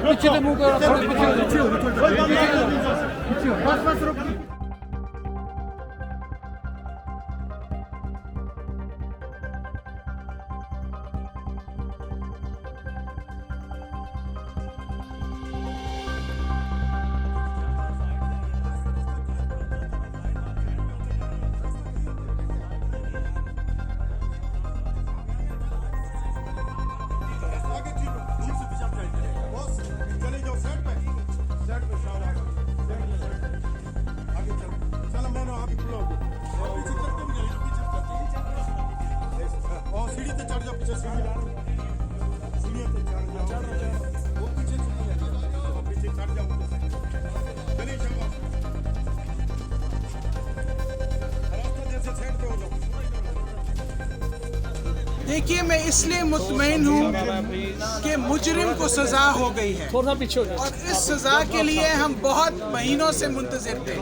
पीछे मुंह करो, देखिए, मैं इसलिए मुतमईन हूँ कि मुजरिम को सजा हो गई है और इस सजा के लिए हम बहुत महीनों से मुंतज़िर थे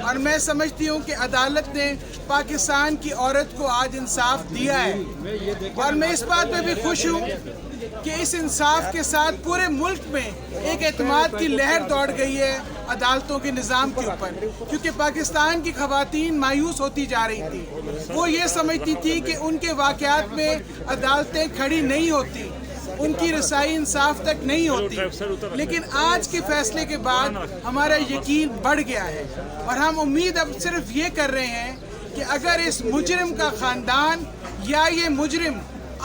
और मैं समझती हूँ कि अदालत ने पाकिस्तान की औरत को आज इंसाफ दिया है और मैं इस बात पे भी खुश हूँ कि इस इंसाफ के साथ पूरे मुल्क में एक एतमाद की लहर दौड़ गई है अदालतों के निज़ाम के ऊपर, क्योंकि पाकिस्तान की ख़वातीन मायूस होती जा रही थी। वो ये समझती थी कि उनके वाक़यात में अदालतें खड़ी नहीं होती, उनकी रसाई इंसाफ तक नहीं होती। लेकिन आज के फैसले के बाद हमारा यकीन बढ़ गया है और हम उम्मीद अब सिर्फ ये कर रहे हैं कि अगर इस मुजरिम का ख़ानदान या ये मुजरिम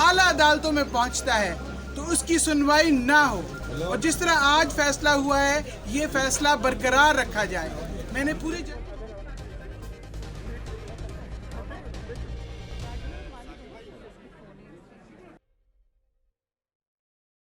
आला अदालतों में पहुँचता है तो उसकी सुनवाई ना हो और जिस तरह आज फैसला हुआ है ये फैसला बरकरार रखा जाए। मैंने पूरी